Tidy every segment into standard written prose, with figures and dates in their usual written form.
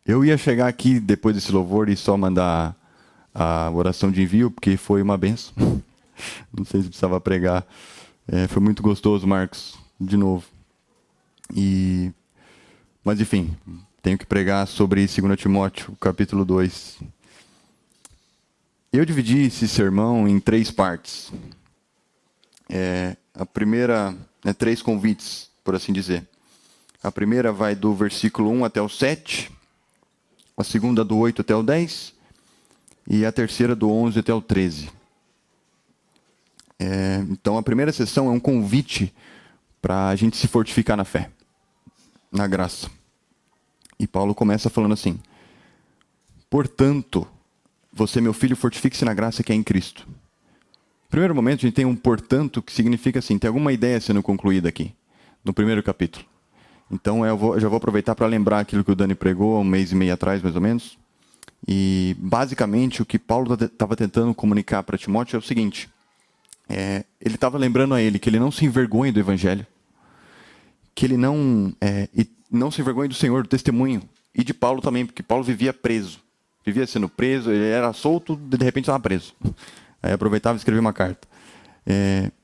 Eu ia chegar aqui depois desse louvor e só mandar a oração de envio, porque foi uma benção. Não sei se precisava pregar. Foi muito gostoso, Marcos, de novo. E... Mas enfim, tenho que pregar sobre 2 Timóteo, capítulo 2. Eu dividi esse sermão em 3 partes. A primeira, três convites, por assim dizer. A primeira vai do versículo 1 até o 7, a segunda do 8 até o 10, e a terceira do 11 até o 13. Então, a primeira sessão é um convite para a gente se fortificar na fé, na graça. E Paulo começa falando assim: portanto, você, meu filho, fortifique-se na graça que é em Cristo. No primeiro momento, a gente tem um portanto que significa assim, tem alguma ideia sendo concluída aqui, no primeiro capítulo. Então, eu já vou aproveitar para lembrar aquilo que o Dani pregou há 1 mês e meio atrás, mais ou menos. E, basicamente, o que Paulo estava tentando comunicar para Timóteo é o seguinte: ele estava lembrando a ele que ele não se envergonhe do Evangelho, que ele não se envergonhe do Senhor, do testemunho, e de Paulo também, porque Paulo vivia preso. Vivia sendo preso, ele era solto, de repente estava preso. Aí aproveitava e escrevia uma carta.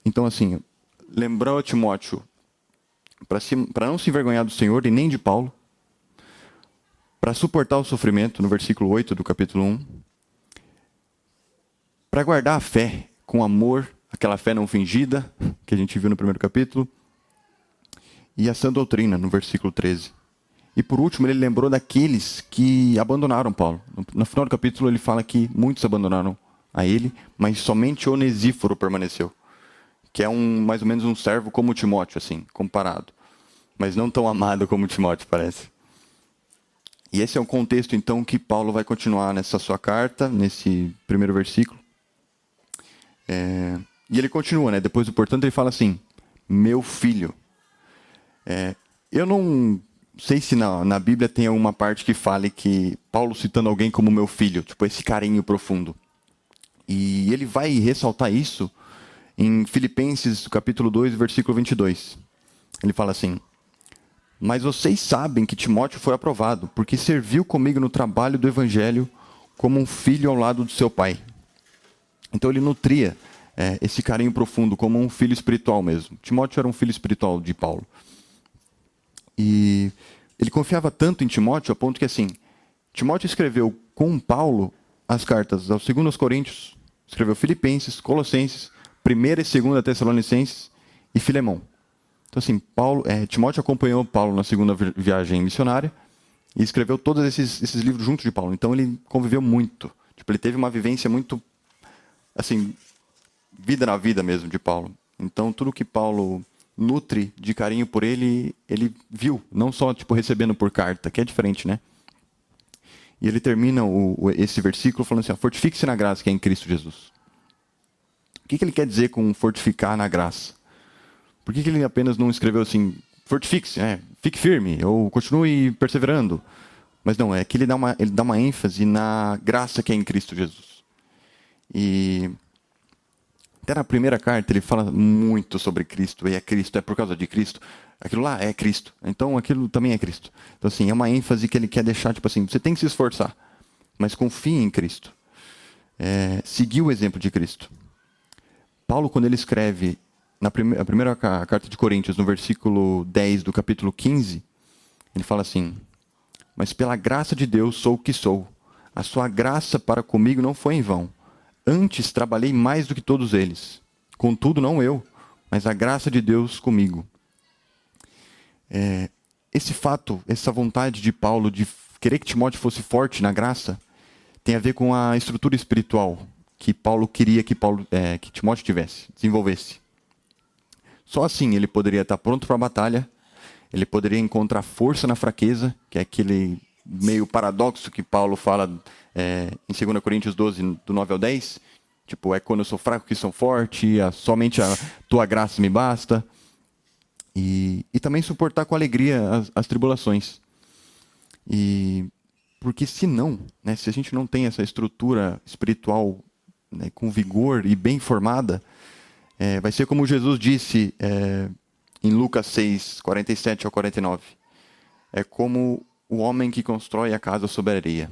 Então, assim, lembrou a Timóteo para não se envergonhar do Senhor e nem de Paulo, para suportar o sofrimento, no versículo 8 do capítulo 1, para guardar a fé com amor, aquela fé não fingida, que a gente viu no primeiro capítulo, e a sã doutrina, no versículo 13. E por último, ele lembrou daqueles que abandonaram Paulo. No final do capítulo, ele fala que muitos abandonaram a ele, mas somente Onesíforo permaneceu, que é mais ou menos um servo como Timóteo, assim, comparado, mas não tão amado como Timóteo, parece. E esse é o contexto, então, que Paulo vai continuar nessa sua carta, nesse primeiro versículo. E ele continua, né? Depois do portanto, ele fala assim: meu filho. Eu não sei se na Bíblia tem alguma parte que fale que Paulo citando alguém como meu filho, tipo esse carinho profundo. E ele vai ressaltar isso em Filipenses, capítulo 2, versículo 22. Ele fala assim: mas vocês sabem que Timóteo foi aprovado, porque serviu comigo no trabalho do evangelho como um filho ao lado do seu pai. Então ele nutria esse carinho profundo como um filho espiritual mesmo. Timóteo era um filho espiritual de Paulo. E ele confiava tanto em Timóteo a ponto que, assim, Timóteo escreveu com Paulo as cartas aos 2 Coríntios, escreveu Filipenses, Colossenses, 1ª e 2ª Tessalonicenses e Filemão. Então, assim, Timóteo acompanhou Paulo na segunda viagem missionária e escreveu todos esses livros junto de Paulo. Então, ele conviveu muito. Tipo, ele teve uma vivência muito, assim, vida na vida mesmo de Paulo. Então, tudo que Paulo nutre de carinho por ele, ele viu, não só tipo recebendo por carta, que é diferente, né? E ele termina esse versículo falando assim: fortifique-se na graça que é em Cristo Jesus. O que ele quer dizer com fortificar na graça? Por que ele apenas não escreveu assim, fortifique-se, fique firme, ou continue perseverando? Mas não, é que ele dá uma ênfase na graça que é em Cristo Jesus. E até na primeira carta ele fala muito sobre Cristo, e Cristo, é por causa de Cristo. Aquilo lá é Cristo, então aquilo também é Cristo. Então, assim, é uma ênfase que ele quer deixar, tipo assim, você tem que se esforçar, mas confie em Cristo. Seguir o exemplo de Cristo. Paulo, quando ele escreve a primeira carta de Coríntios, no versículo 10 do capítulo 15, ele fala assim: mas pela graça de Deus sou o que sou. A sua graça para comigo não foi em vão. Antes trabalhei mais do que todos eles. Contudo, não eu, mas a graça de Deus comigo. Esse fato, essa vontade de Paulo de querer que Timóteo fosse forte na graça, tem a ver com a estrutura espiritual que Paulo queria que Timóteo tivesse, desenvolvesse. Só assim ele poderia estar pronto para a batalha, ele poderia encontrar força na fraqueza, que é aquele meio paradoxo que Paulo fala em 2 Coríntios 12, do 9 ao 10. Tipo, quando eu sou fraco que sou forte, somente a tua graça me basta. E também suportar com alegria as tribulações. Porque se não, né, se a gente não tem essa estrutura espiritual, né, com vigor e bem formada, vai ser como Jesus disse em Lucas 6, 47 ao 49. É como o homem que constrói a casa sobre a areia.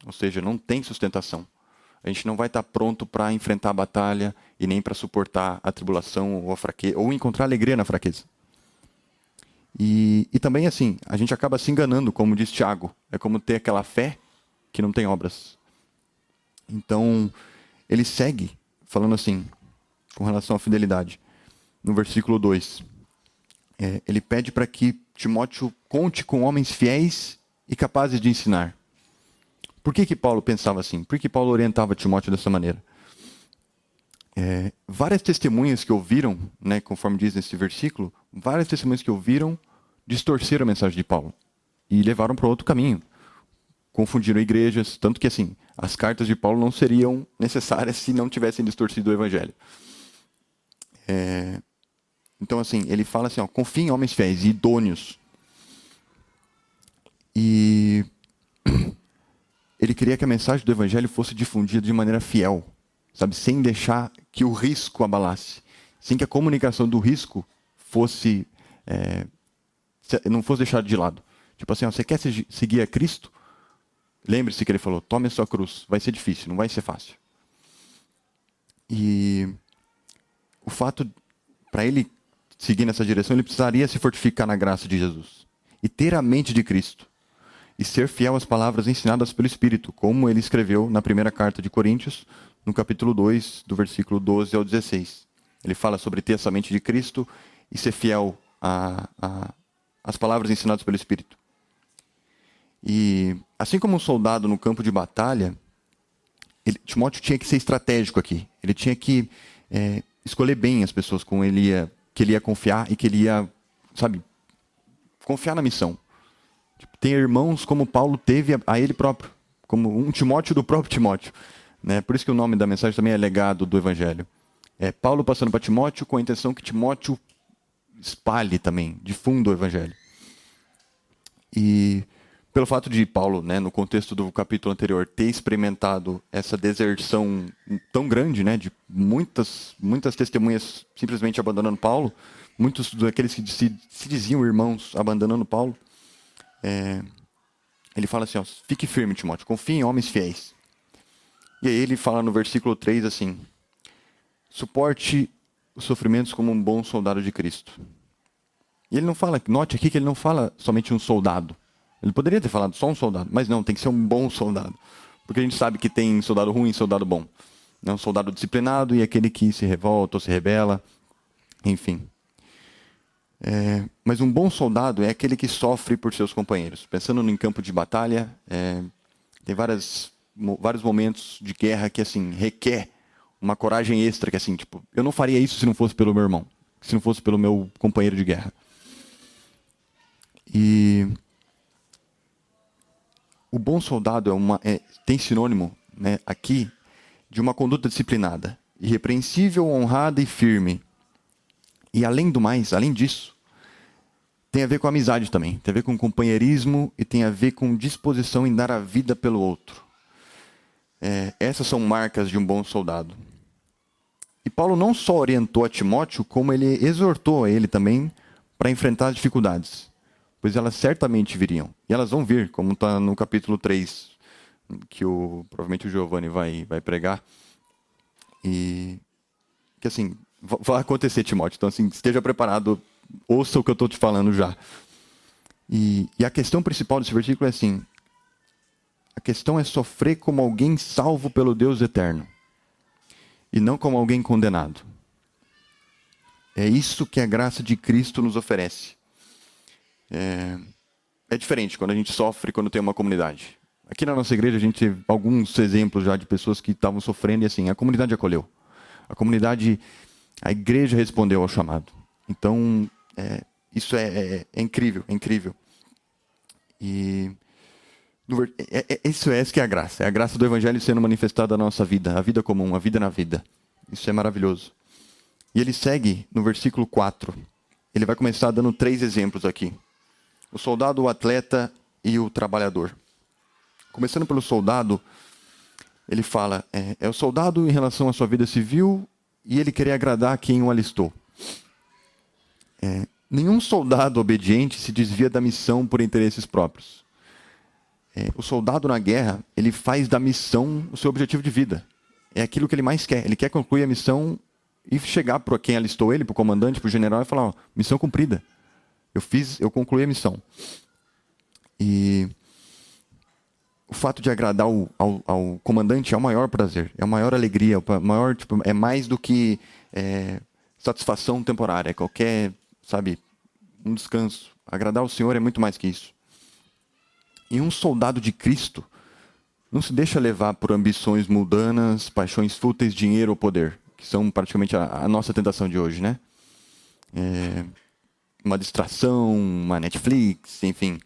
Ou seja, não tem sustentação. A gente não vai estar pronto para enfrentar a batalha e nem para suportar a tribulação ou a fraqueza, ou encontrar alegria na fraqueza. E também assim, a gente acaba se enganando, como diz Tiago. É como ter aquela fé que não tem obras. Então, ele segue falando assim, com relação à fidelidade. No versículo 2, ele pede para que Timóteo conte com homens fiéis e capazes de ensinar. Por que Paulo pensava assim? Por que Paulo orientava Timóteo dessa maneira? Várias testemunhas que ouviram, né, conforme diz nesse versículo, várias testemunhas que ouviram distorceram a mensagem de Paulo e levaram para outro caminho. Confundiram igrejas, tanto que assim, as cartas de Paulo não seriam necessárias se não tivessem distorcido o evangelho. Então assim, ele fala assim, confie em homens fiéis e idôneos. E ele queria que a mensagem do evangelho fosse difundida de maneira fiel, sabe, sem deixar que o risco abalasse, sem que a comunicação do risco fosse não fosse deixada de lado. Tipo assim, você quer seguir a Cristo? Lembre-se que ele falou, tome a sua cruz. Vai ser difícil, não vai ser fácil. E o fato, para ele seguir nessa direção, ele precisaria se fortificar na graça de Jesus. E ter a mente de Cristo. E ser fiel às palavras ensinadas pelo Espírito, como ele escreveu na primeira carta de Coríntios, no capítulo 2, do versículo 12 ao 16. Ele fala sobre ter essa mente de Cristo e ser fiel às palavras ensinadas pelo Espírito. E assim como um soldado no campo de batalha, Timóteo tinha que ser estratégico aqui. Ele tinha que escolher bem as pessoas com que ele ia confiar e que ele ia, sabe, confiar na missão. Tem irmãos como Paulo teve a ele próprio, como um Timóteo do próprio Timóteo. Né? Por isso que o nome da mensagem também é legado do Evangelho. Paulo passando para Timóteo com a intenção que Timóteo espalhe também, difunda o Evangelho. E pelo fato de Paulo, né, no contexto do capítulo anterior, ter experimentado essa deserção tão grande, né, de muitas testemunhas simplesmente abandonando Paulo, muitos daqueles que se diziam irmãos abandonando Paulo, ele fala assim, fique firme, Timóteo, confie em homens fiéis. E aí ele fala no versículo 3 assim, suporte os sofrimentos como um bom soldado de Cristo. E ele não fala, note aqui que ele não fala somente um soldado. Ele poderia ter falado só um soldado, mas não, tem que ser um bom soldado. Porque a gente sabe que tem soldado ruim e soldado bom. Um soldado disciplinado e aquele que se revolta ou se rebela, enfim. Mas um bom soldado é aquele que sofre por seus companheiros. Pensando em campo de batalha, tem vários momentos de guerra que assim requer uma coragem extra, que assim, tipo, eu não faria isso se não fosse pelo meu irmão, se não fosse pelo meu companheiro de guerra. E o bom soldado tem sinônimo, né, aqui de uma conduta disciplinada, irrepreensível, honrada e firme. E além do mais, além disso, tem a ver com amizade também, tem a ver com companheirismo e tem a ver com disposição em dar a vida pelo outro. Essas são marcas de um bom soldado. E Paulo não só orientou a Timóteo, como ele exortou a ele também para enfrentar as dificuldades, pois elas certamente viriam. E elas vão vir, como está no capítulo 3, que provavelmente o Giovanni vai pregar. E que assim, vai acontecer, Timóteo. Então, assim, esteja preparado, ouça o que eu estou te falando já. E a questão principal desse versículo é assim, a questão é sofrer como alguém salvo pelo Deus eterno, e não como alguém condenado. É isso que a graça de Cristo nos oferece. É diferente quando a gente sofre quando tem uma comunidade. Aqui na nossa igreja a gente teve alguns exemplos já de pessoas que estavam sofrendo e assim, a comunidade acolheu. A igreja respondeu ao chamado. Então, isso é incrível, é incrível. E isso que é a graça. É a graça do Evangelho sendo manifestada na nossa vida, a vida comum, a vida na vida. Isso é maravilhoso. E ele segue no versículo 4. Ele vai começar dando 3 exemplos aqui. O soldado, o atleta e o trabalhador. Começando pelo soldado, ele fala, é o soldado em relação à sua vida civil e ele querer agradar quem o alistou. Nenhum soldado obediente se desvia da missão por interesses próprios. o soldado na guerra, ele faz da missão o seu objetivo de vida. É aquilo que ele mais quer. Ele quer concluir a missão e chegar para quem alistou ele, para o comandante, para o general, e falar: ó, missão cumprida. Eu concluí a missão. E o fato de agradar ao comandante é o maior prazer, é a maior alegria, é mais do que satisfação temporária, é qualquer, um descanso. Agradar ao Senhor é muito mais que isso. E um soldado de Cristo não se deixa levar por ambições mundanas, paixões fúteis, dinheiro ou poder, que são praticamente a nossa tentação de hoje, né? Uma distração, uma Netflix, enfim.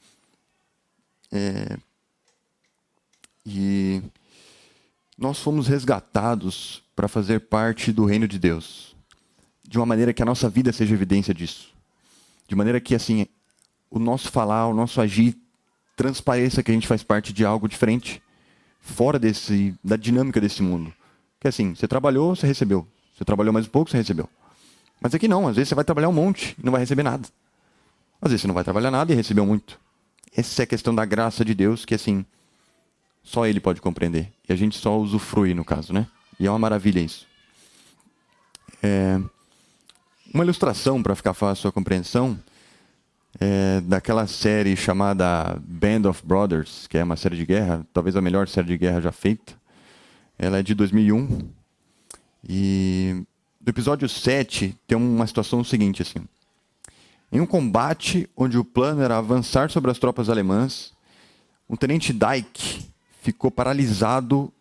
E nós fomos resgatados para fazer parte do reino de Deus, de uma maneira que a nossa vida seja evidência disso. De maneira que, assim, o nosso falar, o nosso agir transpareça que a gente faz parte de algo diferente, fora da dinâmica desse mundo. Que assim, você trabalhou, você recebeu. Você trabalhou mais um pouco, você recebeu. Mas aqui não, às vezes você vai trabalhar um monte e não vai receber nada. Às vezes você não vai trabalhar nada e recebeu muito. Essa é a questão da graça de Deus, que assim, só Ele pode compreender. E a gente só usufrui, no caso, né? E é uma maravilha isso. Uma ilustração, para ficar fácil a compreensão, daquela série chamada Band of Brothers, que é uma série de guerra, talvez a melhor série de guerra já feita. Ela é de 2001. E no episódio 7 tem uma situação seguinte, assim. Em um combate onde o plano era avançar sobre as tropas alemãs, o tenente Dyke ficou paralisado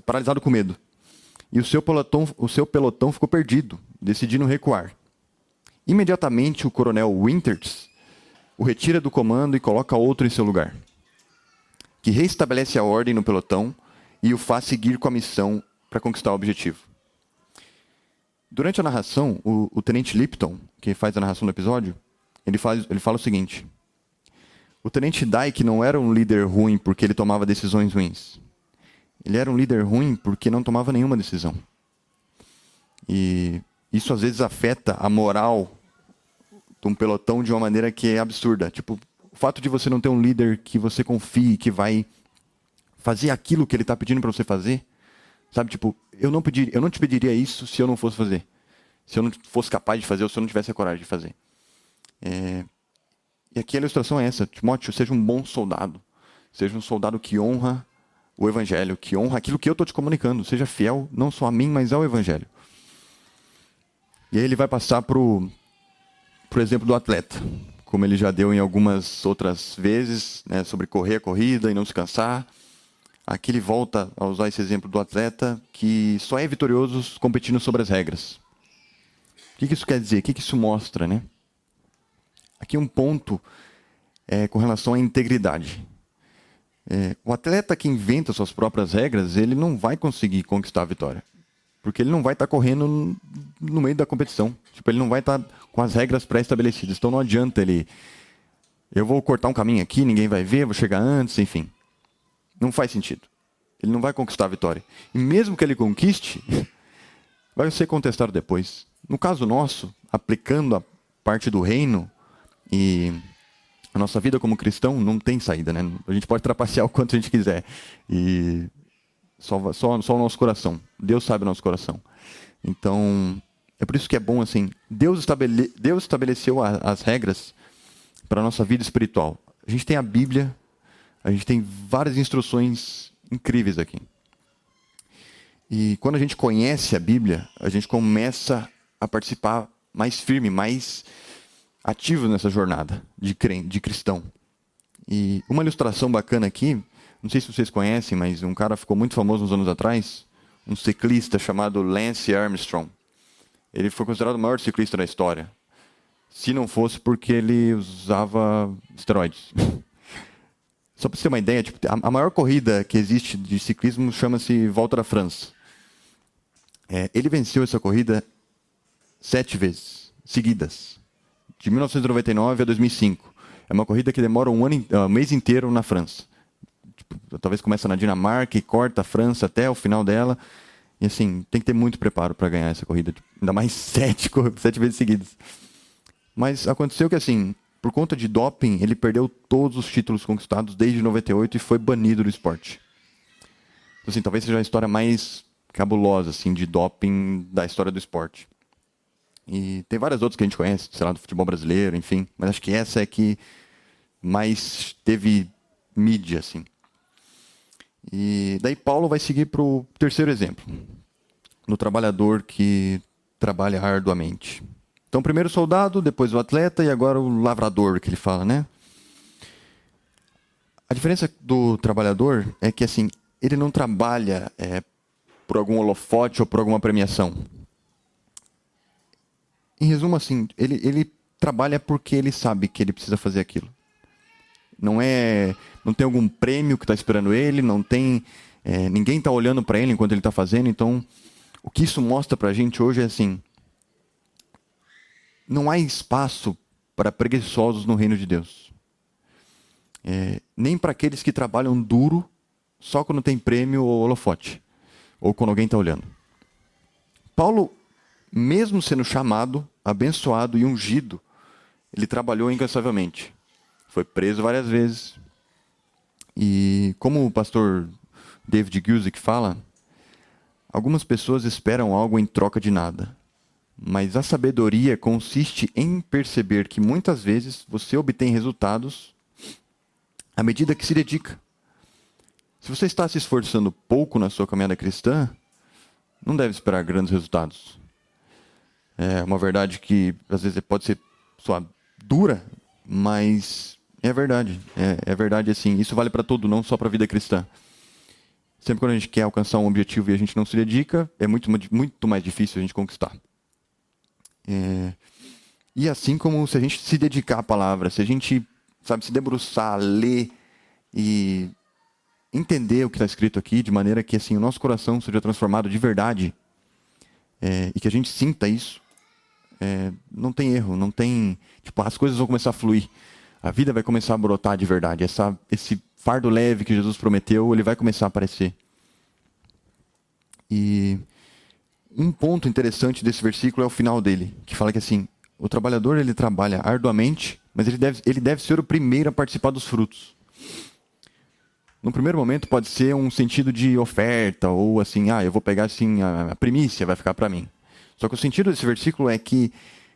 paralisado com medo. E o seu pelotão ficou perdido, decidindo recuar. Imediatamente, o coronel Winters o retira do comando e coloca outro em seu lugar, que reestabelece a ordem no pelotão e o faz seguir com a missão para conquistar o objetivo. Durante a narração, o tenente Lipton, que faz a narração do episódio, ele fala o seguinte: o tenente Dyke não era um líder ruim porque ele tomava decisões ruins. Ele era um líder ruim porque não tomava nenhuma decisão. E isso às vezes afeta a moral de um pelotão de uma maneira que é absurda. Tipo, o fato de você não ter um líder que você confie, que vai fazer aquilo que ele está pedindo para você fazer, sabe? Tipo, eu não te pediria isso se eu não fosse fazer. Se eu não fosse capaz de fazer ou se eu não tivesse a coragem de fazer. E aqui a ilustração é essa. Timóteo, seja um bom soldado. Seja um soldado que honra o Evangelho, que honra aquilo que eu estou te comunicando. Seja fiel não só a mim, mas ao Evangelho. E aí ele vai passar para o exemplo do atleta, como ele já deu em algumas outras vezes, né, sobre correr a corrida e não se cansar. Aqui ele volta a usar esse exemplo do atleta que só é vitorioso competindo sobre as regras. O que isso quer dizer? O que isso mostra, né? Aqui um ponto com relação à integridade. O atleta que inventa suas próprias regras, ele não vai conseguir conquistar a vitória. Porque ele não vai estar correndo no meio da competição. Tipo, ele não vai estar com as regras pré-estabelecidas. Então não adianta ele... Eu vou cortar um caminho aqui, ninguém vai ver, vou chegar antes, enfim. Não faz sentido. Ele não vai conquistar a vitória. E mesmo que ele conquiste, vai ser contestado depois. No caso nosso, aplicando a parte do reino e a nossa vida como cristão, não tem saída, né? A gente pode trapacear o quanto a gente quiser. E só o nosso coração. Deus sabe o nosso coração. Então, é por isso que é bom, assim, Deus estabeleceu as regras para a nossa vida espiritual. A gente tem a Bíblia, a gente tem várias instruções incríveis aqui. E quando a gente conhece a Bíblia, a gente começa a participar mais firme, mais ativo nessa jornada de cristão. E uma ilustração bacana aqui, não sei se vocês conhecem, mas um cara ficou muito famoso uns anos atrás, um ciclista chamado Lance Armstrong. Ele foi considerado o maior ciclista da história, se não fosse porque ele usava esteroides. Só para você ter uma ideia, tipo, a maior corrida que existe de ciclismo chama-se Volta da França. Ele venceu essa corrida 7 vezes, seguidas, de 1999 a 2005. É uma corrida que demora um mês inteiro na França. Tipo, talvez começa na Dinamarca e corta a França até o final dela. E assim, tem que ter muito preparo para ganhar essa corrida. Ainda mais 7 vezes seguidas. Mas aconteceu que assim, por conta de doping, ele perdeu todos os títulos conquistados desde 98 e foi banido do esporte. Então, assim, talvez seja a história mais cabulosa assim, de doping da história do esporte. E tem várias outras que a gente conhece, sei lá, do futebol brasileiro, enfim. Mas acho que essa é que mais teve mídia, assim. E daí Paulo vai seguir para o terceiro exemplo, no trabalhador que trabalha arduamente. Então, primeiro o soldado, depois o atleta e agora o lavrador, que ele fala, né? A diferença do trabalhador é que, assim, ele não trabalha por algum holofote ou por alguma premiação. Em resumo, assim, ele trabalha porque ele sabe que ele precisa fazer aquilo. Não tem algum prêmio que está esperando ele, não tem ninguém está olhando para ele enquanto ele está fazendo. Então, o que isso mostra para a gente hoje é assim: não há espaço para preguiçosos no reino de Deus. Nem para aqueles que trabalham duro só quando tem prêmio ou holofote, ou quando alguém está olhando. Paulo, mesmo sendo chamado, abençoado e ungido, ele trabalhou incansavelmente. Foi preso várias vezes. E como o pastor David Guzik fala, algumas pessoas esperam algo em troca de nada. Mas a sabedoria consiste em perceber que muitas vezes você obtém resultados à medida que se dedica. Se você está se esforçando pouco na sua caminhada cristã, não deve esperar grandes resultados. É uma verdade que às vezes pode ser dura, mas é verdade. É verdade assim. Isso vale para tudo, não só para a vida cristã. Sempre quando a gente quer alcançar um objetivo e a gente não se dedica, é muito mais difícil a gente conquistar. E assim como se a gente se dedicar à palavra, se a gente se debruçar, ler e entender o que está escrito aqui, de maneira que assim o nosso coração seja transformado de verdade, e que a gente sinta isso, não tem erro, não tem... as coisas vão começar a fluir. A vida vai começar a brotar de verdade. Esse fardo leve que Jesus prometeu, ele vai começar a aparecer. E um ponto interessante desse versículo é o final dele, que fala que assim, o trabalhador ele trabalha arduamente, mas ele deve ser o primeiro a participar dos frutos. No primeiro momento pode ser um sentido de oferta, ou assim, eu vou pegar assim, a primícia vai ficar para mim. Só que o sentido desse versículo é que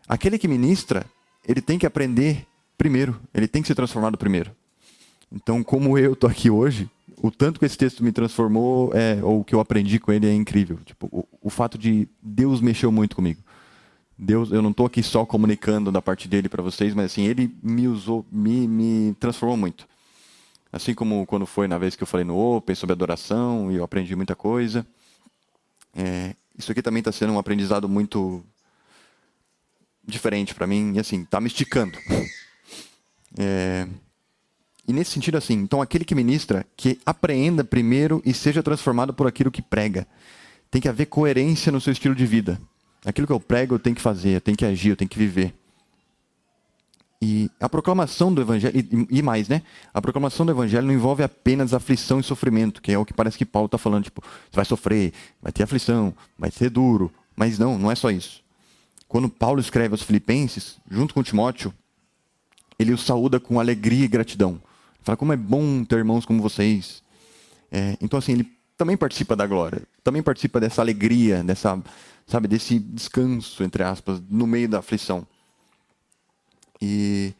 aquele que ministra, ele tem que aprender primeiro, ele tem que ser transformado primeiro. Então, como eu estou aqui hoje, o tanto que esse texto me transformou, ou que eu aprendi com ele, é incrível. O fato de Deus mexeu muito comigo. Deus, eu não estou aqui só comunicando da parte dele para vocês, mas assim, ele me usou, me transformou muito. Assim como quando foi na vez que eu falei no Open sobre adoração, e eu aprendi muita coisa. Isso aqui também está sendo um aprendizado muito diferente para mim, e assim, está me esticando. E nesse sentido, assim, então aquele que ministra, que apreenda primeiro e seja transformado por aquilo que prega. Tem que haver coerência no seu estilo de vida. Aquilo que eu prego, eu tenho que fazer, eu tenho que agir, eu tenho que viver. E a proclamação do evangelho, e mais, né? A proclamação do evangelho não envolve apenas aflição e sofrimento, que é o que parece que Paulo está falando, você vai sofrer, vai ter aflição, vai ser duro, mas não é só isso. Quando Paulo escreve aos Filipenses, junto com Timóteo, ele os saúda com alegria e gratidão. Ele fala, como é bom ter irmãos como vocês. Então, assim, ele também participa da glória, também participa dessa alegria, desse descanso, entre aspas, no meio da aflição. E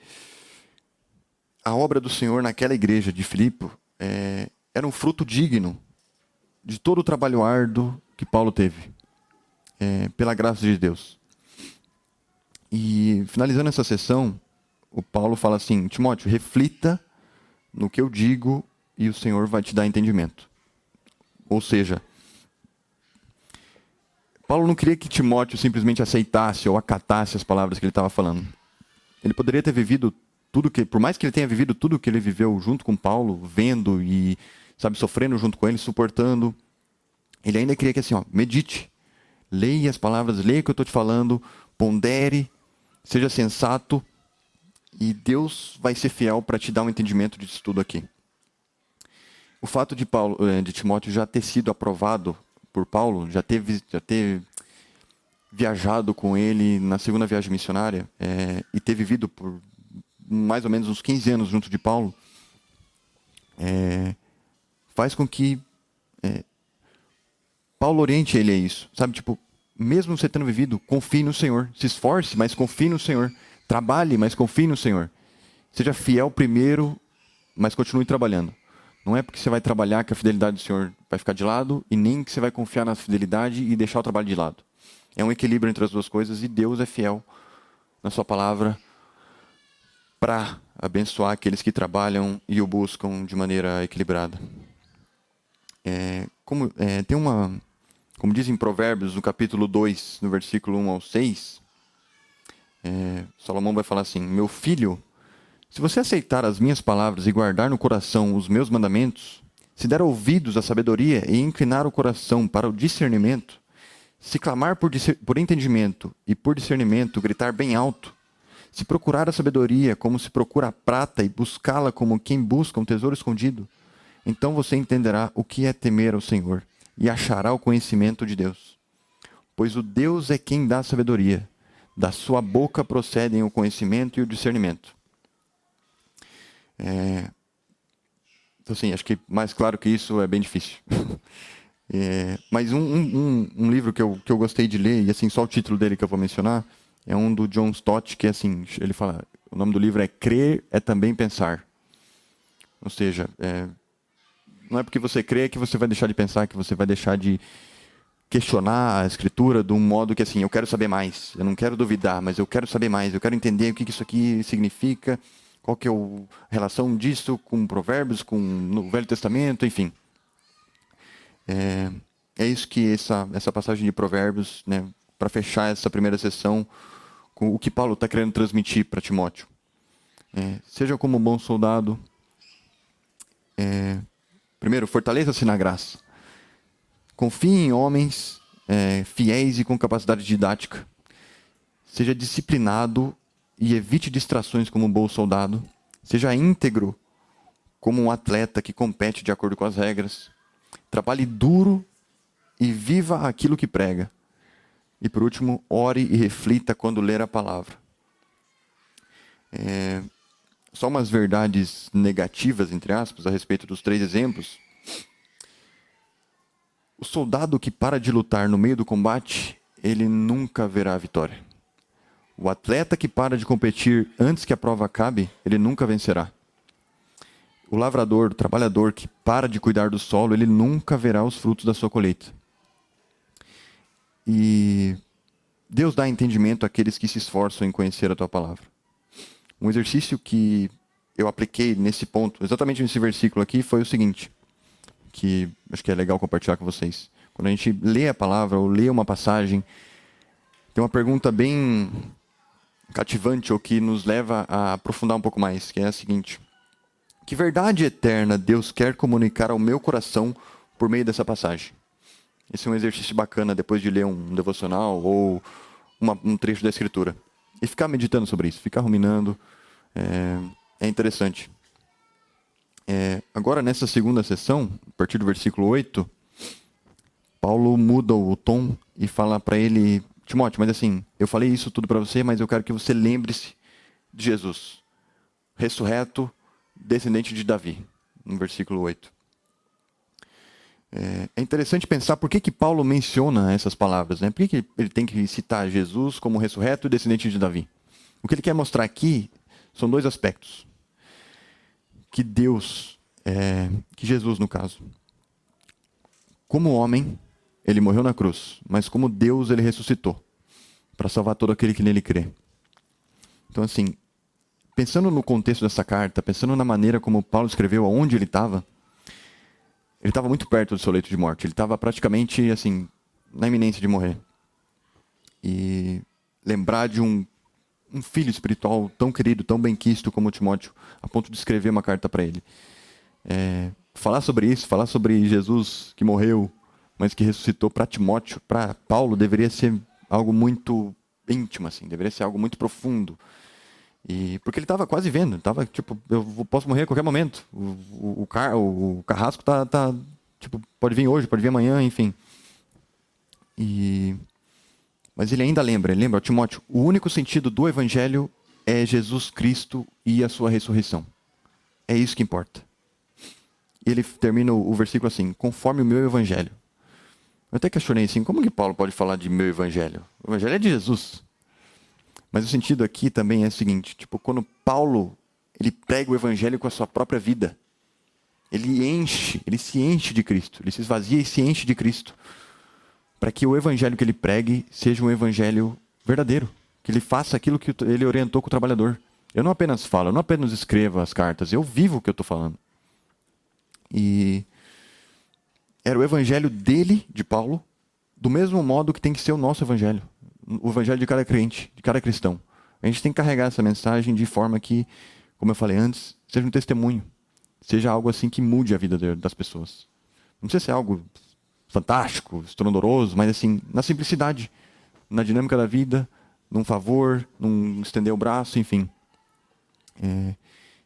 a obra do Senhor naquela igreja de Filipe era um fruto digno de todo o trabalho árduo que Paulo teve, pela graça de Deus. E finalizando essa sessão, o Paulo fala assim, Timóteo, reflita no que eu digo e o Senhor vai te dar entendimento. Ou seja, Paulo não queria que Timóteo simplesmente aceitasse ou acatasse as palavras que ele estava falando. Ele poderia ter vivido por mais que ele tenha vivido tudo que ele viveu junto com Paulo, vendo e, sofrendo junto com ele, suportando, ele ainda queria que assim, medite, leia as palavras, leia o que eu estou te falando, pondere, seja sensato, e Deus vai ser fiel para te dar um entendimento disso tudo aqui. O fato de Timóteo já ter sido aprovado por Paulo, já ter viajado com ele na segunda viagem missionária, e ter vivido por mais ou menos uns 15 anos junto de Paulo, faz com que Paulo oriente ele a isso. Sabe, tipo, mesmo você tendo vivido, confie no Senhor. Se esforce, mas confie no Senhor. Trabalhe, mas confie no Senhor. Seja fiel primeiro, mas continue trabalhando. Não é porque você vai trabalhar que a fidelidade do Senhor vai ficar de lado, e nem que você vai confiar na fidelidade e deixar o trabalho de lado. É um equilíbrio entre as duas coisas, e Deus é fiel na sua palavra para abençoar aqueles que trabalham e o buscam de maneira equilibrada. Como diz em Provérbios, no capítulo 2, no versículo 1 ao 6, Salomão vai falar assim: meu filho, se você aceitar as minhas palavras e guardar no coração os meus mandamentos, se der ouvidos à sabedoria e inclinar o coração para o discernimento, se clamar por entendimento e por discernimento gritar bem alto, se procurar a sabedoria como se procura a prata e buscá-la como quem busca um tesouro escondido, então você entenderá o que é temer ao Senhor e achará o conhecimento de Deus. Pois o Deus é quem dá sabedoria, da sua boca procedem o conhecimento e o discernimento. Então, assim, acho que mais claro que isso é bem difícil. Mas um livro que eu gostei de ler, e assim, só o título dele que eu vou mencionar, é um do John Stott, que assim, ele fala, o nome do livro é Crer é Também Pensar. Ou seja, não é porque você crê que você vai deixar de pensar, que você vai deixar de questionar a escritura de um modo que assim, eu quero saber mais, eu não quero duvidar, mas eu quero saber mais, eu quero entender o que isso aqui significa, qual que é a relação disso com Provérbios, com o Velho Testamento, enfim. É isso que essa passagem de Provérbios, né, para fechar essa primeira sessão, com o que Paulo está querendo transmitir para Timóteo. Seja como um bom soldado. Primeiro, fortaleça-se na graça. Confie em homens fiéis e com capacidade didática. Seja disciplinado e evite distrações como um bom soldado. Seja íntegro como um atleta que compete de acordo com as regras. Trabalhe duro e viva aquilo que prega. E por último, ore e reflita quando ler a palavra. Só umas verdades negativas, entre aspas, a respeito dos 3 exemplos. O soldado que para de lutar no meio do combate, ele nunca verá a vitória. O atleta que para de competir antes que a prova acabe, ele nunca vencerá. O lavrador, o trabalhador que para de cuidar do solo, ele nunca verá os frutos da sua colheita. E Deus dá entendimento àqueles que se esforçam em conhecer a tua palavra. Um exercício que eu apliquei nesse ponto, exatamente nesse versículo aqui, foi o seguinte, que acho que é legal compartilhar com vocês. Quando a gente lê a palavra ou lê uma passagem, tem uma pergunta bem cativante ou que nos leva a aprofundar um pouco mais, que é a seguinte: que verdade eterna Deus quer comunicar ao meu coração por meio dessa passagem? Esse é um exercício bacana depois de ler um devocional ou um trecho da Escritura. E ficar meditando sobre isso, ficar ruminando, é interessante. Agora, nessa segunda sessão, a partir do versículo 8, Paulo muda o tom e fala para ele: Timóteo, mas assim, eu falei isso tudo para você, mas eu quero que você lembre-se de Jesus, ressurreto, descendente de Davi, no versículo 8. É interessante pensar por que Paulo menciona essas palavras, né? Por que ele tem que citar Jesus como ressurreto e descendente de Davi? O que ele quer mostrar aqui são 2 aspectos. Que Deus, que Jesus no caso, como homem, ele morreu na cruz, mas como Deus ele ressuscitou para salvar todo aquele que nele crê. Então assim, pensando no contexto dessa carta, pensando na maneira como Paulo escreveu, aonde ele estava muito perto do seu leito de morte. Ele estava praticamente assim, na iminência de morrer. E lembrar de um filho espiritual tão querido, tão bem quisto como Timóteo, a ponto de escrever uma carta para ele. Falar sobre isso, falar sobre Jesus que morreu, mas que ressuscitou para Timóteo, para Paulo, deveria ser algo muito íntimo, assim, deveria ser algo muito profundo. Porque ele estava quase vendo, estava tipo, eu posso morrer a qualquer momento. O carrasco tá tipo, pode vir hoje, pode vir amanhã, enfim. Mas ele ainda lembra, Timóteo, o único sentido do evangelho é Jesus Cristo e a sua ressurreição. É isso que importa. E ele termina o versículo assim: conforme o meu evangelho. Eu até questionei assim, como que Paulo pode falar de meu evangelho? O evangelho é de Jesus. Mas o sentido aqui também é o seguinte, tipo, quando Paulo, ele prega o evangelho com a sua própria vida, ele se enche de Cristo, ele se esvazia e se enche de Cristo, para que o evangelho que ele pregue seja um evangelho verdadeiro, que ele faça aquilo que ele orientou com o trabalhador. Eu não apenas falo, eu não apenas escrevo as cartas, eu vivo o que eu estou falando. E era o evangelho dele, de Paulo, do mesmo modo que tem que ser o nosso evangelho. O evangelho de cada crente, de cada cristão. A gente tem que carregar essa mensagem de forma que, como eu falei antes, seja um testemunho. Seja algo assim que mude a vida das pessoas. Não precisa ser algo fantástico, estrondoso, mas assim, na simplicidade, na dinâmica da vida, num favor, num estender o braço, enfim.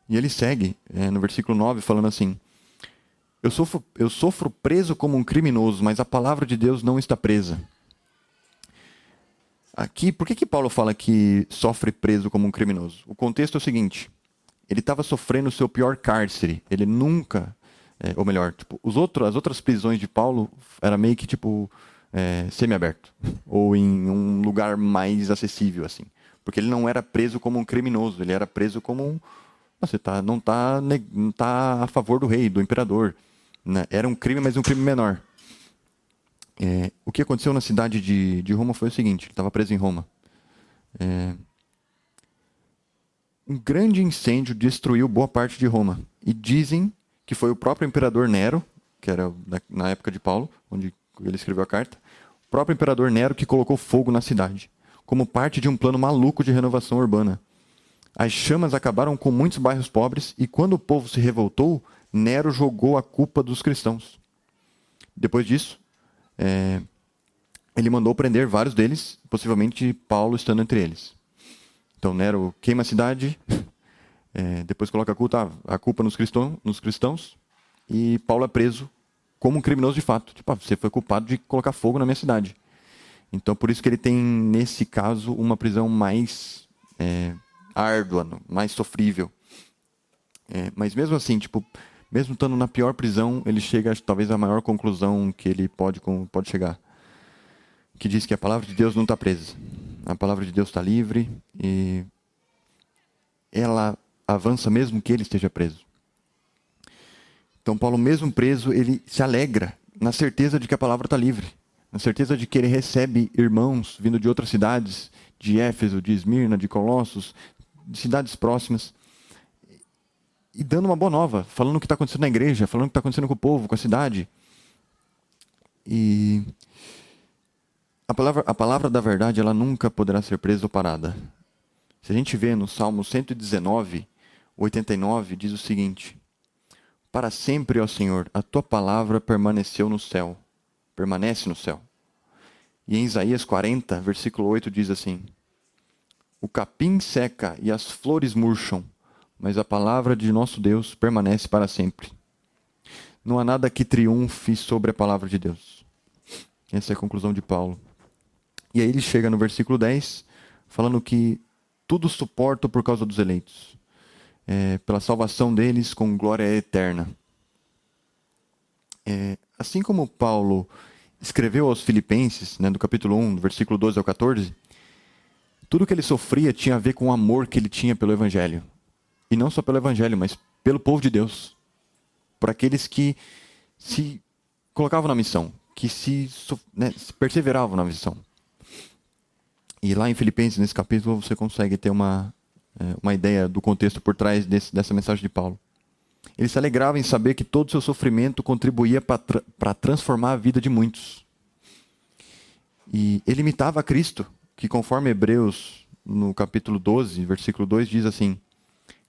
E ele segue no versículo 9 falando assim: eu sofro preso como um criminoso, mas a palavra de Deus não está presa. Aqui, por que Paulo fala que sofre preso como um criminoso? O contexto é o seguinte: ele estava sofrendo o seu pior cárcere. Ele nunca, ou melhor, tipo, as outras prisões de Paulo era meio que tipo semi-aberto, ou em um lugar mais acessível, assim, porque ele não era preso como um criminoso. Ele era preso como um, você não tá a favor do rei, do imperador, né? Era um crime, mas um crime menor. O que aconteceu na cidade de Roma foi o seguinte: ele estava preso em Roma. Um grande incêndio destruiu boa parte de Roma. E dizem que foi o próprio imperador Nero, que era na época de Paulo, onde ele escreveu a carta, o próprio imperador Nero que colocou fogo na cidade, como parte de um plano maluco de renovação urbana. As chamas acabaram com muitos bairros pobres e quando o povo se revoltou, Nero jogou a culpa dos cristãos. Depois disso, ele mandou prender vários deles, possivelmente Paulo estando entre eles. Então Nero queima a cidade, depois coloca a culpa nos cristãos, e Paulo é preso como um criminoso de fato. Tipo, você foi culpado de colocar fogo na minha cidade. Então por isso que ele tem, nesse caso, uma prisão mais árdua, mais sofrível. Mas mesmo assim, tipo, mesmo estando na pior prisão, ele chega talvez à maior conclusão que ele pode chegar, que diz que a palavra de Deus não está presa. A palavra de Deus está livre e ela avança mesmo que ele esteja preso. Então Paulo, mesmo preso, ele se alegra na certeza de que a palavra está livre, na certeza de que ele recebe irmãos vindo de outras cidades, de Éfeso, de Esmirna, de Colossos, de cidades próximas, e dando uma boa nova, falando o que está acontecendo na igreja, falando o que está acontecendo com o povo, com a cidade. E a palavra da verdade, ela nunca poderá ser presa ou parada. Se a gente vê no Salmo 119, 89, diz o seguinte: para sempre, ó Senhor, a tua palavra permanece no céu. E em Isaías 40, versículo 8, diz assim: o capim seca e as flores murcham, mas a palavra de nosso Deus permanece para sempre. Não há nada que triunfe sobre a palavra de Deus. Essa é a conclusão de Paulo. E aí ele chega no versículo 10, falando que tudo suporta por causa dos eleitos, pela salvação deles com glória eterna. Assim como Paulo escreveu aos Filipenses, do capítulo 1, do versículo 12 ao 14, tudo que ele sofria tinha a ver com o amor que ele tinha pelo Evangelho. E não só pelo Evangelho, mas pelo povo de Deus. Por aqueles que se colocavam na missão, que se perseveravam na missão. E lá em Filipenses, nesse capítulo, você consegue ter uma ideia do contexto por trás dessa mensagem de Paulo. Ele se alegrava em saber que todo o seu sofrimento contribuía para transformar a vida de muitos. E ele imitava a Cristo, que conforme Hebreus, no capítulo 12, versículo 2, diz assim: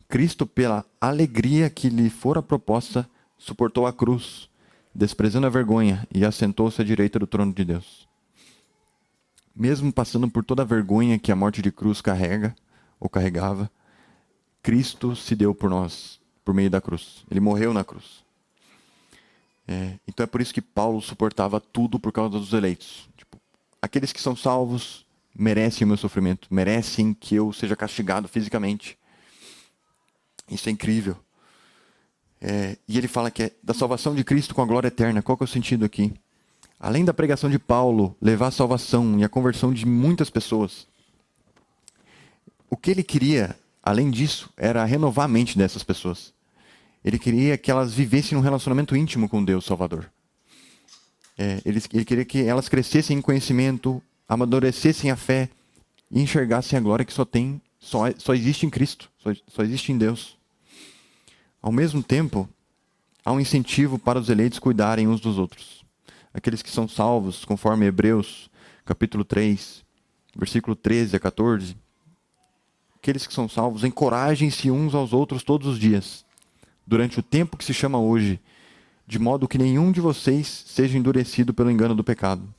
Cristo, pela alegria que lhe fora proposta, suportou a cruz, desprezando a vergonha, e assentou-se à direita do trono de Deus. Mesmo passando por toda a vergonha que a morte de cruz carregava, Cristo se deu por nós, por meio da cruz. Ele morreu na cruz. Então é por isso que Paulo suportava tudo por causa dos eleitos. Tipo, aqueles que são salvos, merecem o meu sofrimento, merecem que eu seja castigado fisicamente. Isso é incrível. E ele fala que é da salvação de Cristo com a glória eterna. Qual que é o sentido aqui? Além da pregação de Paulo levar a salvação e a conversão de muitas pessoas, o que ele queria, além disso, era renovar a mente dessas pessoas. Ele queria que elas vivessem um relacionamento íntimo com Deus Salvador. Ele queria que elas crescessem em conhecimento, amadurecessem a fé e enxergassem a glória que só existe em Cristo, só existe em Deus. Ao mesmo tempo, há um incentivo para os eleitos cuidarem uns dos outros. Aqueles que são salvos, conforme Hebreus, capítulo 3, versículo 13 a 14. Aqueles que são salvos, encorajem-se uns aos outros todos os dias, durante o tempo que se chama hoje, de modo que nenhum de vocês seja endurecido pelo engano do pecado,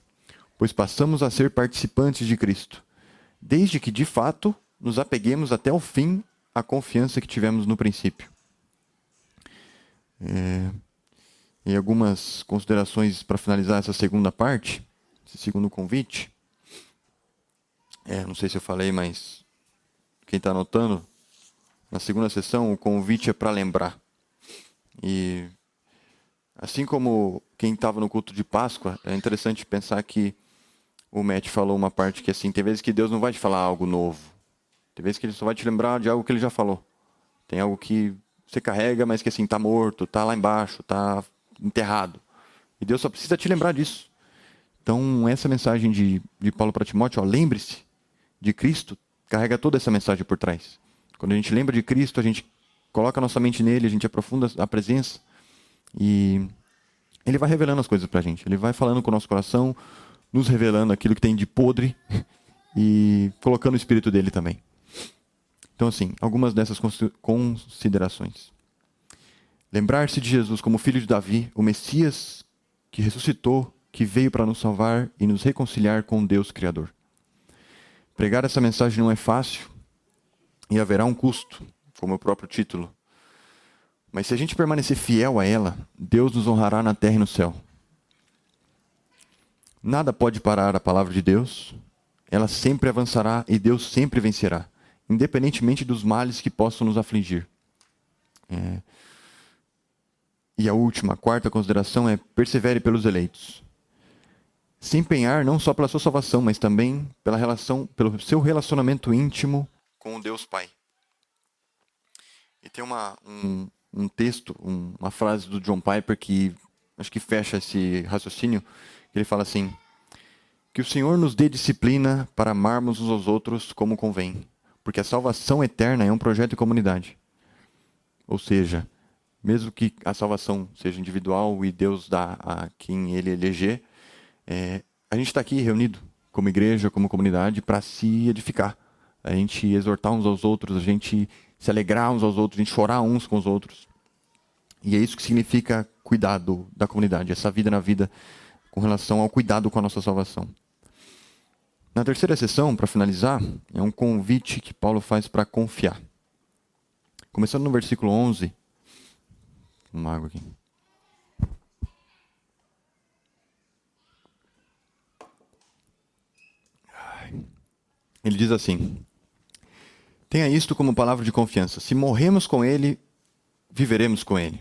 pois passamos a ser participantes de Cristo, desde que, de fato, nos apeguemos até o fim à confiança que tivemos no princípio. E algumas considerações para finalizar essa segunda parte, esse segundo convite. Não sei se eu falei, mas quem está anotando, na segunda sessão o convite é para lembrar. E assim como quem estava no culto de Páscoa, é interessante pensar que o Matt falou uma parte que assim, tem vezes que Deus não vai te falar algo novo. Tem vezes que Ele só vai te lembrar de algo que Ele já falou. Tem algo que você carrega, mas que assim, está morto, está lá embaixo, está enterrado. E Deus só precisa te lembrar disso. Então, essa mensagem de Paulo para Timóteo, lembre-se de Cristo, carrega toda essa mensagem por trás. Quando a gente lembra de Cristo, a gente coloca a nossa mente nele, a gente aprofunda a presença e Ele vai revelando as coisas para a gente. Ele vai falando com o nosso coração, nos revelando aquilo que tem de podre e colocando o Espírito dele também. Então, assim, algumas dessas considerações. Lembrar-se de Jesus como filho de Davi, o Messias que ressuscitou, que veio para nos salvar e nos reconciliar com Deus Criador. Pregar essa mensagem não é fácil e haverá um custo, como o próprio título. Mas se a gente permanecer fiel a ela, Deus nos honrará na terra e no céu. Nada pode parar a palavra de Deus, ela sempre avançará e Deus sempre vencerá, independentemente dos males que possam nos afligir. E a quarta consideração é: persevere pelos eleitos. Se empenhar não só pela sua salvação, mas também pelo seu relacionamento íntimo com o Deus Pai. E tem um texto, uma frase do John Piper que acho que fecha esse raciocínio. Ele fala assim: que o Senhor nos dê disciplina para amarmos uns aos outros como convém, porque a salvação eterna é um projeto de comunidade. Ou seja, mesmo que a salvação seja individual e Deus dá a quem Ele eleger, a gente está aqui reunido como igreja, como comunidade, para se edificar. A gente exortar uns aos outros, a gente se alegrar uns aos outros, a gente chorar uns com os outros. E é isso que significa cuidado da comunidade, essa vida na vida com relação ao cuidado com a nossa salvação. Na terceira sessão, para finalizar, é um convite que Paulo faz para confiar. Começando no versículo 11. Uma água aqui. Ele diz assim: tenha isto como palavra de confiança. Se morremos com ele, viveremos com ele.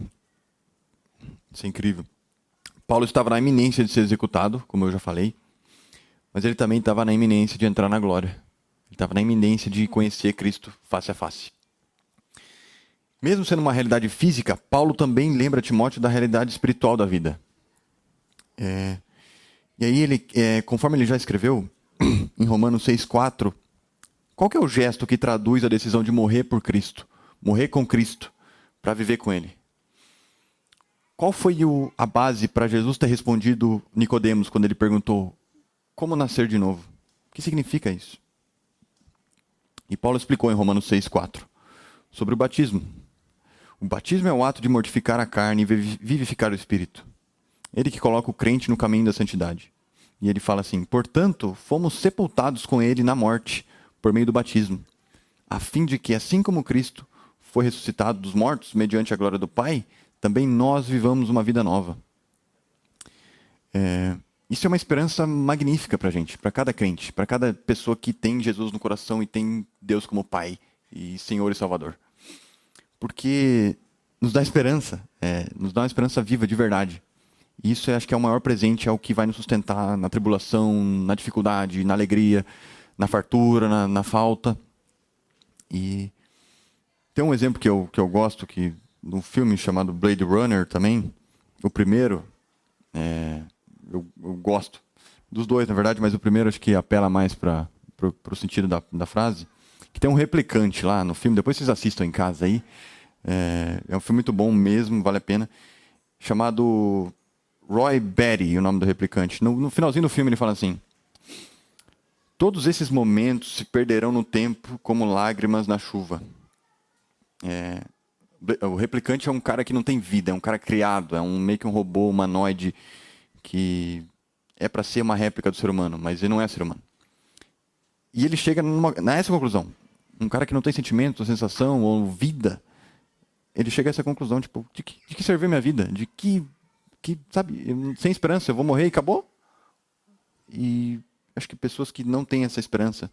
Isso é incrível. Paulo estava na iminência de ser executado, como eu já falei, mas ele também estava na iminência de entrar na glória. Ele estava na iminência de conhecer Cristo face a face. Mesmo sendo uma realidade física, Paulo também lembra Timóteo da realidade espiritual da vida. E aí, conforme ele já escreveu, em Romanos 6,4, qual que é o gesto que traduz a decisão de morrer por Cristo? Morrer com Cristo, para viver com Ele. Qual foi a base para Jesus ter respondido Nicodemos quando ele perguntou: como nascer de novo? O que significa isso? E Paulo explicou em Romanos 6,4 sobre o batismo. O batismo é o ato de mortificar a carne e vivificar o espírito. Ele que coloca o crente no caminho da santidade. E ele fala assim: portanto, fomos sepultados com ele na morte, por meio do batismo, a fim de que, assim como Cristo foi ressuscitado dos mortos mediante a glória do Pai, também nós vivamos uma vida nova. Isso é uma esperança magnífica para a gente, para cada crente, para cada pessoa que tem Jesus no coração e tem Deus como Pai e Senhor e Salvador. Porque nos dá esperança, nos dá uma esperança viva de verdade. E isso acho que é o maior presente, é o que vai nos sustentar na tribulação, na dificuldade, na alegria, na fartura, na falta. E tem um exemplo que eu gosto, que num filme chamado Blade Runner também, o primeiro, eu gosto dos dois, na verdade, mas o primeiro acho que apela mais para o sentido da frase, que tem um replicante lá no filme, depois vocês assistam em casa aí, é um filme muito bom mesmo, vale a pena, chamado Roy Batty, o nome do replicante. No finalzinho do filme ele fala assim: todos esses momentos se perderão no tempo como lágrimas na chuva. O replicante é um cara que não tem vida, é um cara criado, meio que um robô humanoide que é para ser uma réplica do ser humano, mas ele não é ser humano. E ele chega nessa conclusão. Um cara que não tem sentimento, sensação ou vida, ele chega a essa conclusão, tipo, de que serviu minha vida? De que sabe, sem esperança, eu vou morrer e acabou? E acho que pessoas que não têm essa esperança,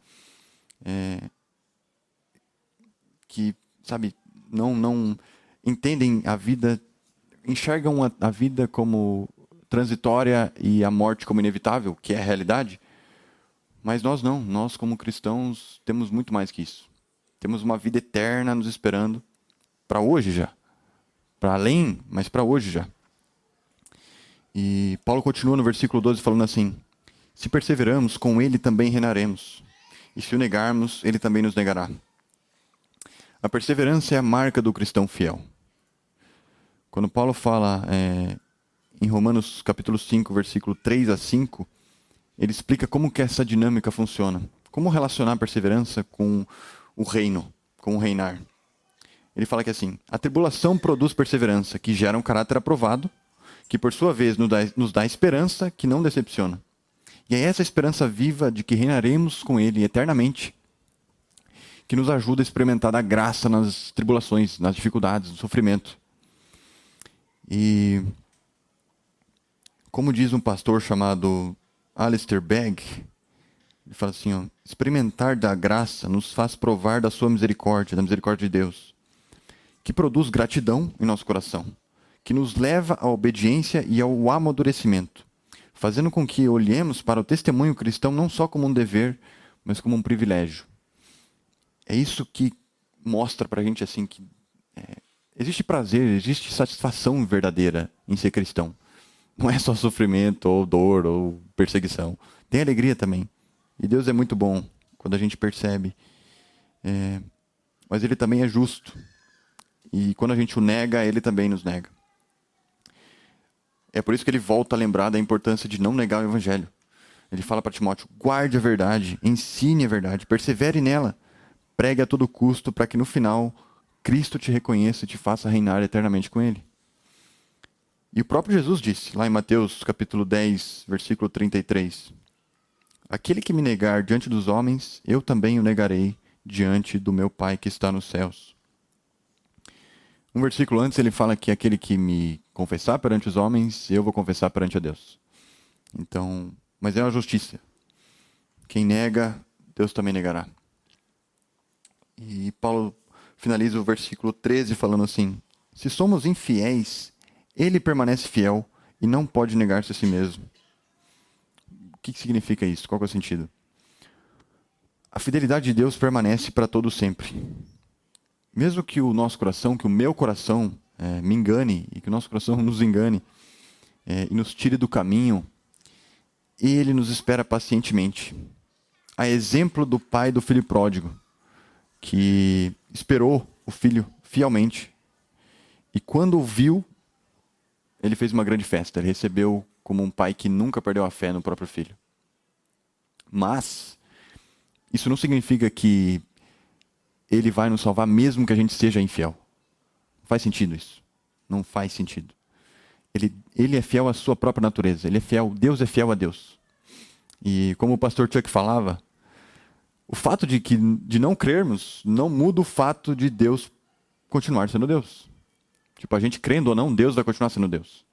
que, sabe, não entendem a vida, enxergam a vida como transitória e a morte como inevitável, que é a realidade. Mas nós como cristãos temos muito mais que isso. Temos uma vida eterna nos esperando para hoje já. Para além, mas para hoje já. E Paulo continua no versículo 12 falando assim: se perseveramos, com ele também reinaremos. E se o negarmos, ele também nos negará. A perseverança é a marca do cristão fiel. Quando Paulo fala em Romanos capítulo 5, versículo 3 a 5, ele explica como que essa dinâmica funciona. Como relacionar a perseverança com o reino, com o reinar. Ele fala que assim: a tribulação produz perseverança, que gera um caráter aprovado, que por sua vez nos dá esperança que não decepciona. E é essa esperança viva de que reinaremos com ele eternamente que nos ajuda a experimentar a graça nas tribulações, nas dificuldades, no sofrimento. E como diz um pastor chamado Alistair Begg, ele fala assim: ó, experimentar da graça nos faz provar da sua misericórdia, da misericórdia de Deus, que produz gratidão em nosso coração, que nos leva à obediência e ao amadurecimento, fazendo com que olhemos para o testemunho cristão não só como um dever, mas como um privilégio. É isso que mostra para a gente assim que existe prazer, existe satisfação verdadeira em ser cristão. Não é só sofrimento, ou dor, ou perseguição. Tem alegria também. E Deus é muito bom quando a gente percebe. Mas Ele também é justo. E quando a gente o nega, Ele também nos nega. É por isso que ele volta a lembrar da importância de não negar o Evangelho. Ele fala para Timóteo: guarde a verdade, ensine a verdade, persevere nela, pregue a todo custo para que no final Cristo te reconheça e te faça reinar eternamente com Ele. E o próprio Jesus disse, lá em Mateus capítulo 10, versículo 33, aquele que me negar diante dos homens, eu também o negarei diante do meu Pai que está nos céus. Um versículo antes ele fala que aquele que me confessar perante os homens, eu vou confessar perante a Deus. Então, mas é uma justiça. Quem nega, Deus também negará. E Paulo finaliza o versículo 13 falando assim: se somos infiéis, ele permanece fiel e não pode negar-se a si mesmo. O que significa isso? Qual é o sentido? A fidelidade de Deus permanece para todo sempre. Mesmo que o nosso coração, que o meu coração me engane, e que o nosso coração nos engane, e nos tire do caminho, Ele nos espera pacientemente. A exemplo do pai do filho pródigo, que esperou o filho fielmente, e quando o viu, ele fez uma grande festa. Ele recebeu como um pai que nunca perdeu a fé no próprio filho. Mas isso não significa que Ele vai nos salvar mesmo que a gente seja infiel. Não faz sentido isso. Não faz sentido. Ele é fiel à sua própria natureza. Ele é fiel. Deus é fiel a Deus. E como o pastor Chuck falava, o fato de não crermos não muda o fato de Deus continuar sendo Deus. Tipo, a gente crendo ou não, Deus vai continuar sendo Deus.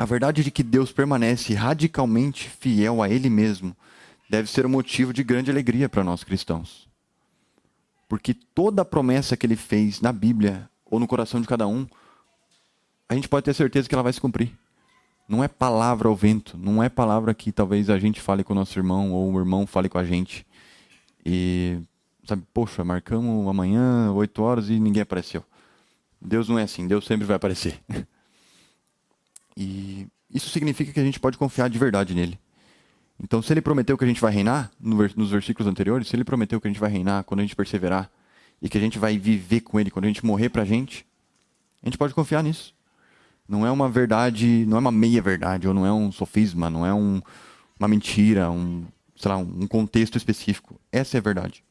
A verdade de que Deus permanece radicalmente fiel a Ele mesmo deve ser um motivo de grande alegria para nós cristãos. Porque toda a promessa que Ele fez na Bíblia ou no coração de cada um, a gente pode ter certeza que ela vai se cumprir. Não é palavra ao vento, não é palavra que talvez a gente fale com o nosso irmão ou o irmão fale com a gente. E, sabe, poxa, marcamos amanhã, 8 horas e ninguém apareceu. Deus não é assim, Deus sempre vai aparecer. E isso significa que a gente pode confiar de verdade nele. Então, se ele prometeu que a gente vai reinar, nos versículos anteriores, se ele prometeu que a gente vai reinar quando a gente perseverar, e que a gente vai viver com ele quando a gente morrer pra gente, a gente pode confiar nisso. Não é uma verdade, não é uma meia-verdade, ou não é um sofisma, não é uma mentira, sei lá, um contexto específico. Essa é a verdade.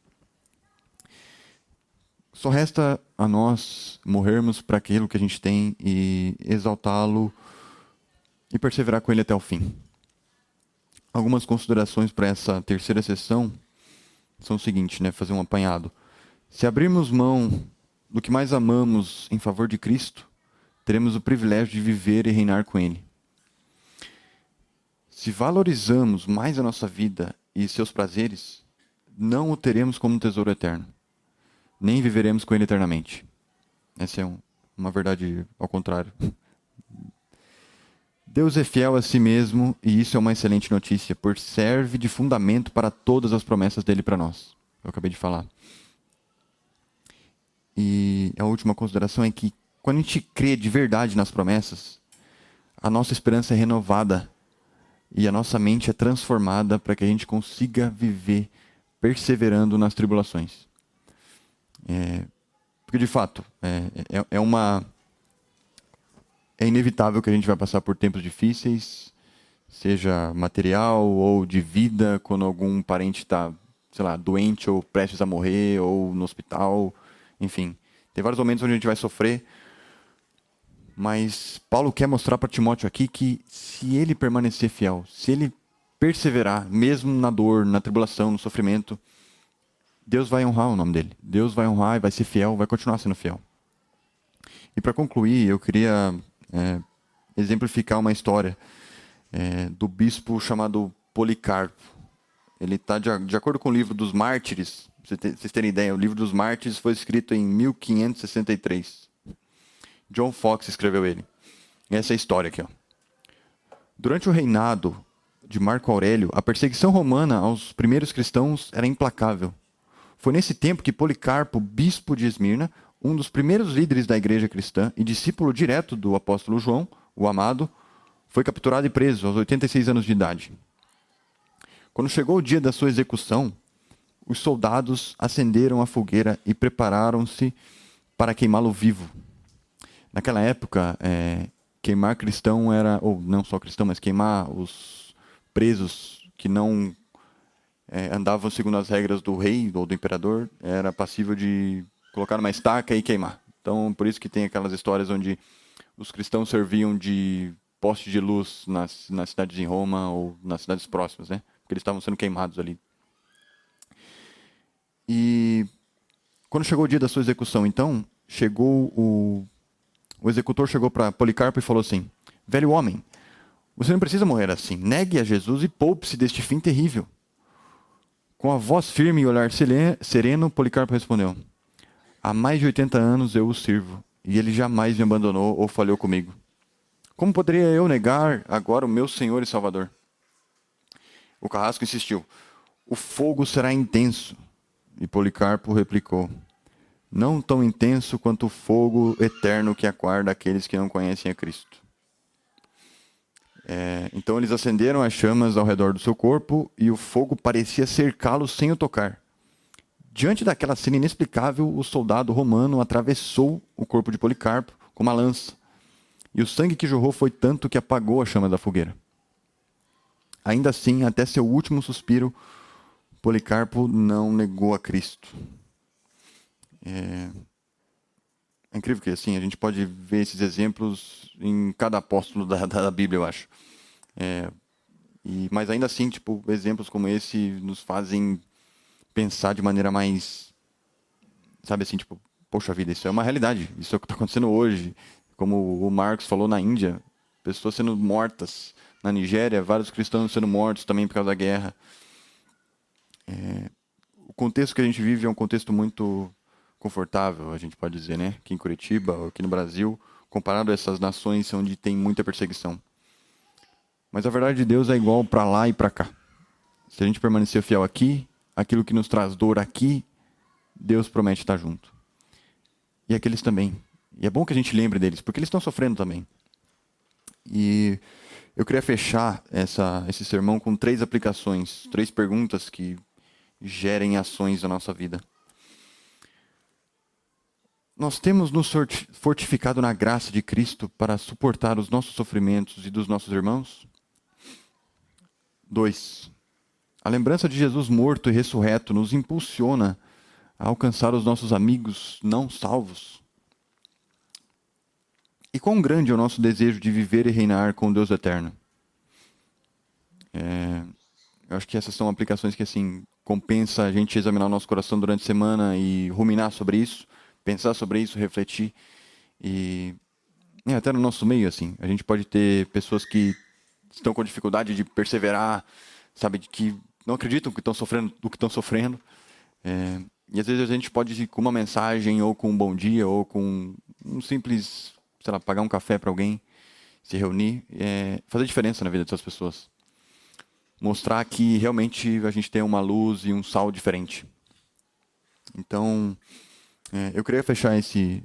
Só resta a nós morrermos para aquilo que a gente tem e exaltá-lo e perseverar com ele até o fim. Algumas considerações para essa terceira sessão são o seguinte, né? Fazer um apanhado. Se abrirmos mão do que mais amamos em favor de Cristo, teremos o privilégio de viver e reinar com Ele. Se valorizamos mais a nossa vida e seus prazeres, não o teremos como um tesouro eterno, nem viveremos com Ele eternamente. Essa é uma verdade ao contrário. Deus é fiel a si mesmo e isso é uma excelente notícia, pois serve de fundamento para todas as promessas dele para nós. Eu acabei de falar. E a última consideração é que quando a gente crê de verdade nas promessas, a nossa esperança é renovada e a nossa mente é transformada para que a gente consiga viver perseverando nas tribulações. Porque, de fato, é inevitável que a gente vai passar por tempos difíceis, seja material ou de vida, quando algum parente está, sei lá, doente ou prestes a morrer, ou no hospital, enfim. Tem vários momentos onde a gente vai sofrer, mas Paulo quer mostrar para Timóteo aqui que se ele permanecer fiel, se ele perseverar, mesmo na dor, na tribulação, no sofrimento, Deus vai honrar o nome dele. Deus vai honrar e vai ser fiel, vai continuar sendo fiel. E para concluir, eu queria exemplificar uma história do bispo chamado Policarpo. Ele está de acordo com o livro dos Mártires. Para vocês terem ideia, o livro dos Mártires foi escrito em 1563. John Fox escreveu ele. Essa é a história aqui. Ó. Durante o reinado de Marco Aurélio, a perseguição romana aos primeiros cristãos era implacável. Foi nesse tempo que Policarpo, bispo de Esmirna, um dos primeiros líderes da igreja cristã e discípulo direto do apóstolo João, o amado, foi capturado e preso aos 86 anos de idade. Quando chegou o dia da sua execução, os soldados acenderam a fogueira e prepararam-se para queimá-lo vivo. Naquela época, queimar cristão era, ou não só cristão, mas queimar os presos que não andavam segundo as regras do rei ou do imperador, era passível de colocar numa estaca e queimar. Então, por isso que tem aquelas histórias onde os cristãos serviam de poste de luz nas cidades em Roma ou nas cidades próximas, né? Porque eles estavam sendo queimados ali. E quando chegou o dia da sua execução, então, o executor chegou para Policarpo e falou assim: velho homem, você não precisa morrer assim. Negue a Jesus e poupe-se deste fim terrível. Com a voz firme e olhar sereno, Policarpo respondeu: há mais de 80 anos eu o sirvo, e ele jamais me abandonou ou falhou comigo. Como poderia eu negar agora o meu Senhor e Salvador? O carrasco insistiu: o fogo será intenso. E Policarpo replicou: não tão intenso quanto o fogo eterno que aguarda aqueles que não conhecem a Cristo. Então eles acenderam as chamas ao redor do seu corpo e o fogo parecia cercá-lo sem o tocar. Diante daquela cena inexplicável, o soldado romano atravessou o corpo de Policarpo com uma lança. E o sangue que jorrou foi tanto que apagou a chama da fogueira. Ainda assim, até seu último suspiro, Policarpo não negou a Cristo. É incrível que assim, a gente pode ver esses exemplos em cada apóstolo da Bíblia, eu acho. Mas ainda assim, tipo, exemplos como esse nos fazem pensar de maneira mais, sabe assim, tipo, poxa vida, isso é uma realidade, isso é o que está acontecendo hoje. Como o Marcos falou na Índia, pessoas sendo mortas. Na Nigéria, vários cristãos sendo mortos também por causa da guerra. O contexto que a gente vive é um contexto muito confortável, a gente pode dizer, né? Aqui em Curitiba, ou aqui no Brasil, comparado a essas nações onde tem muita perseguição. Mas a verdade de Deus é igual para lá e para cá. Se a gente permanecer fiel aqui, aquilo que nos traz dor aqui, Deus promete estar junto. E aqueles também. E é bom que a gente lembre deles, porque eles estão sofrendo também. E eu queria fechar esse sermão com 3 aplicações, 3 perguntas que gerem ações na nossa vida. Nós temos nos fortificado na graça de Cristo para suportar os nossos sofrimentos e dos nossos irmãos? 2. A lembrança de Jesus morto e ressurreto nos impulsiona a alcançar os nossos amigos não salvos? E quão grande é o nosso desejo de viver e reinar com o Deus eterno? Eu acho que essas são aplicações que, assim, compensa a gente examinar o nosso coração durante a semana e ruminar sobre isso, pensar sobre isso, refletir. E até no nosso meio, assim, a gente pode ter pessoas que estão com dificuldade de perseverar, sabe, de que não acreditam que estão sofrendo do que estão sofrendo. E às vezes a gente pode ir com uma mensagem, ou com um bom dia, ou com um simples, sei lá, pagar um café para alguém, se reunir, fazer diferença na vida dessas pessoas. Mostrar que realmente a gente tem uma luz e um sal diferente. Então, eu queria fechar esse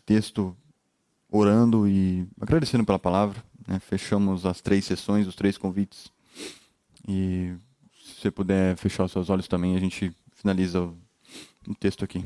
texto orando e agradecendo pela palavra. Né? Fechamos as 3 sessões, os 3 convites. E se você puder fechar os seus olhos também, a gente finaliza o texto aqui.